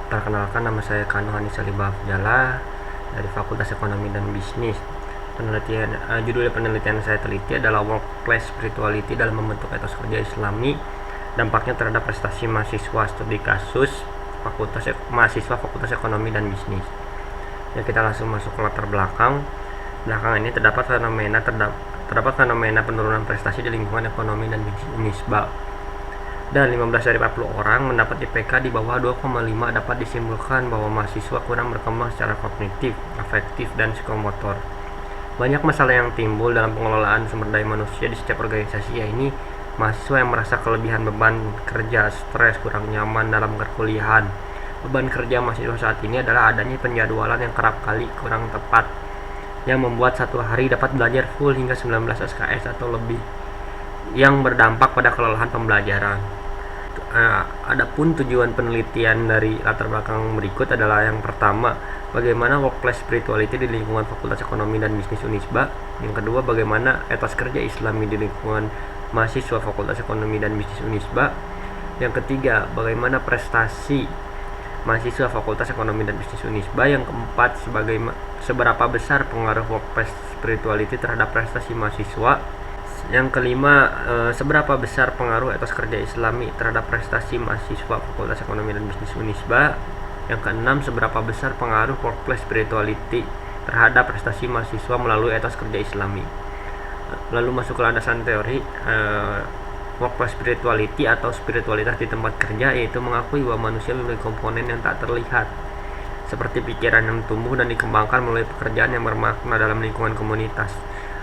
Perkenalkan, nama saya Kanu Hanisali Bafjala dari Fakultas Ekonomi dan Bisnis. Judul penelitian saya teliti adalah Workplace Spirituality dalam membentuk etos kerja Islami, dampaknya terhadap prestasi mahasiswa studi kasus mahasiswa Fakultas Ekonomi dan Bisnis. Ya, kita langsung masuk ke latar belakang. Belakangan ini terdapat fenomena penurunan prestasi di lingkungan ekonomi dan bisnis Unisba. Dan 15 dari 40 orang mendapat IPK di bawah 2,5 dapat disimpulkan bahwa mahasiswa kurang berkembang secara kognitif, afektif, dan psikomotor. Banyak masalah yang timbul dalam pengelolaan sumber daya manusia di setiap organisasi, yaitu mahasiswa yang merasa kelebihan beban kerja, stres, kurang nyaman dalam perkuliahan. Beban kerja mahasiswa saat ini adalah adanya penjadwalan yang kerap kali kurang tepat, yang membuat satu hari dapat belajar full hingga 19 SKS atau lebih, yang berdampak pada kelelahan pembelajaran. Adapun tujuan penelitian dari latar belakang berikut adalah yang pertama, bagaimana workplace spirituality di lingkungan Fakultas Ekonomi dan Bisnis Unisba. Yang kedua, bagaimana etos kerja Islami di lingkungan mahasiswa Fakultas Ekonomi dan Bisnis Unisba. Yang ketiga, bagaimana prestasi mahasiswa Fakultas Ekonomi dan Bisnis Unisba. Yang keempat, seberapa besar pengaruh workplace spirituality terhadap prestasi mahasiswa. Yang kelima, seberapa besar pengaruh etos kerja Islami terhadap prestasi mahasiswa Fakultas Ekonomi dan Bisnis Unisba. Yang keenam, seberapa besar pengaruh workplace spirituality terhadap prestasi mahasiswa melalui etos kerja Islami. Lalu masuk ke landasan teori. Workplace spirituality atau spiritualitas di tempat kerja, yaitu mengakui bahwa manusia memiliki komponen yang tak terlihat, seperti pikiran yang tumbuh dan dikembangkan melalui pekerjaan yang bermakna dalam lingkungan komunitas.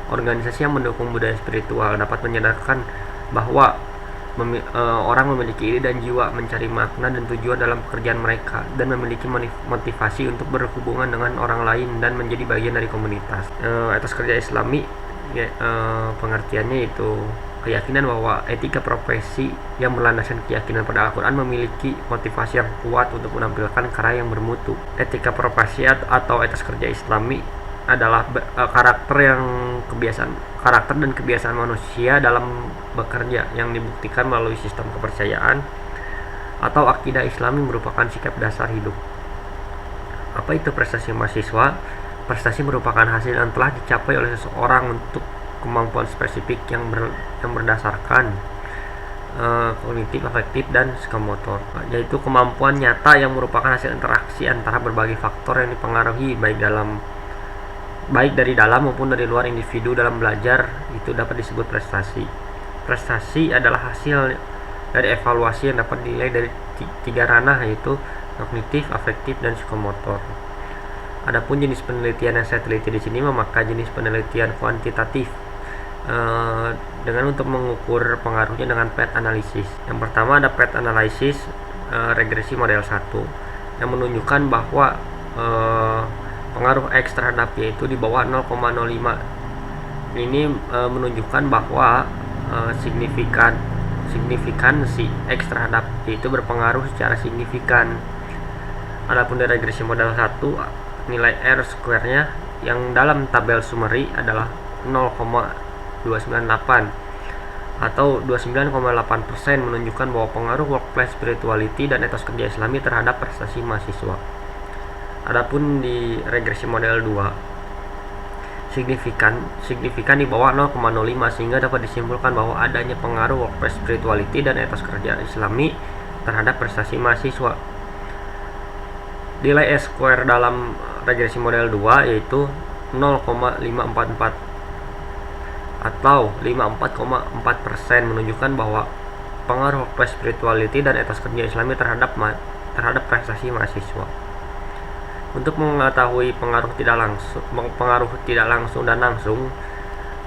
Organisasi yang mendukung budaya spiritual dapat menyadarkan bahwa orang memiliki ide dan jiwa mencari makna dan tujuan dalam pekerjaan mereka, dan memiliki motivasi untuk berhubungan dengan orang lain dan menjadi bagian dari komunitas. Etos kerja Islami, pengertiannya itu keyakinan bahwa etika profesi yang berlandaskan keyakinan pada Al-Quran memiliki motivasi yang kuat untuk menampilkan karya yang bermutu. Etika profesi atau etos kerja Islami adalah karakter dan kebiasaan manusia dalam bekerja yang dibuktikan melalui sistem kepercayaan atau akidah Islami, merupakan sikap dasar hidup. Apa itu prestasi mahasiswa? Prestasi merupakan hasil yang telah dicapai oleh seseorang untuk kemampuan spesifik yang berdasarkan kognitif, afektif, dan psikomotor, yaitu kemampuan nyata yang merupakan hasil interaksi antara berbagai faktor yang dipengaruhi baik dari dalam maupun dari luar individu dalam belajar. Itu dapat disebut prestasi. Prestasi adalah hasil dari evaluasi yang dapat dinilai dari tiga ranah, yaitu kognitif, afektif, dan psikomotor. Adapun jenis penelitian yang saya teliti di sini memakai jenis penelitian kuantitatif dengan untuk mengukur pengaruhnya dengan PET analisis. Yang pertama ada PET analisis, regresi model 1, yang menunjukkan bahwa pengaruh X terhadap Y itu di bawah 0,05. Ini menunjukkan bahwa signifikansi X terhadap Y itu berpengaruh secara signifikan. Adapun dari regresi model 1, nilai R square-nya yang dalam tabel summary adalah 0,298 atau 29,8%, menunjukkan bahwa pengaruh workplace spirituality dan etos kerja Islami terhadap prestasi mahasiswa. Adapun di regresi model 2, signifikan di bawah 0,05, sehingga dapat disimpulkan bahwa adanya pengaruh workplace spirituality dan etos kerja Islami terhadap prestasi mahasiswa. Nilai S square dalam regresi model 2 yaitu 0,544 atau 54,4%, menunjukkan bahwa pengaruh workplace spirituality dan etos kerja Islami terhadap prestasi mahasiswa. Untuk mengetahui pengaruh tidak langsung dan langsung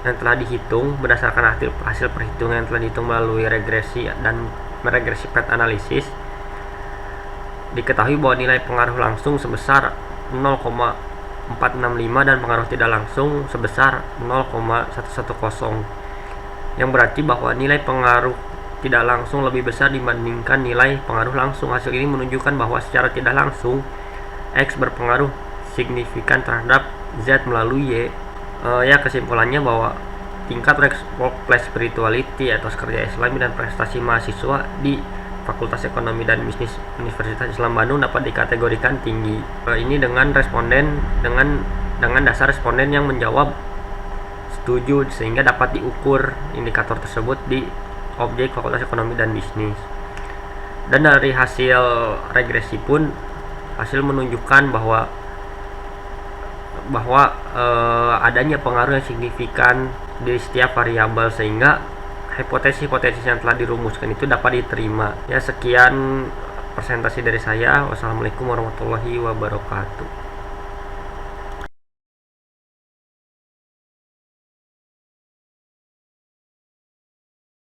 yang telah dihitung berdasarkan hasil perhitungan yang telah dihitung melalui regresi dan regresi PET analisis, diketahui bahwa nilai pengaruh langsung sebesar 0,465 dan pengaruh tidak langsung sebesar 0,110, yang berarti bahwa nilai pengaruh tidak langsung lebih besar dibandingkan nilai pengaruh langsung. Hasil ini menunjukkan bahwa secara tidak langsung X berpengaruh signifikan terhadap Z melalui Y. Kesimpulannya bahwa tingkat workplace spirituality atau kerja Islami dan prestasi mahasiswa di Fakultas Ekonomi dan Bisnis Universitas Islam Bandung dapat dikategorikan tinggi. Ini dengan dasar responden yang menjawab setuju, sehingga dapat diukur indikator tersebut di objek Fakultas Ekonomi dan Bisnis. Dan dari hasil regresi pun hasil menunjukkan bahwa adanya pengaruh yang signifikan di setiap variabel, sehingga hipotesis yang telah dirumuskan itu dapat diterima. Ya, sekian presentasi dari saya. Wassalamualaikum warahmatullahi wabarakatuh.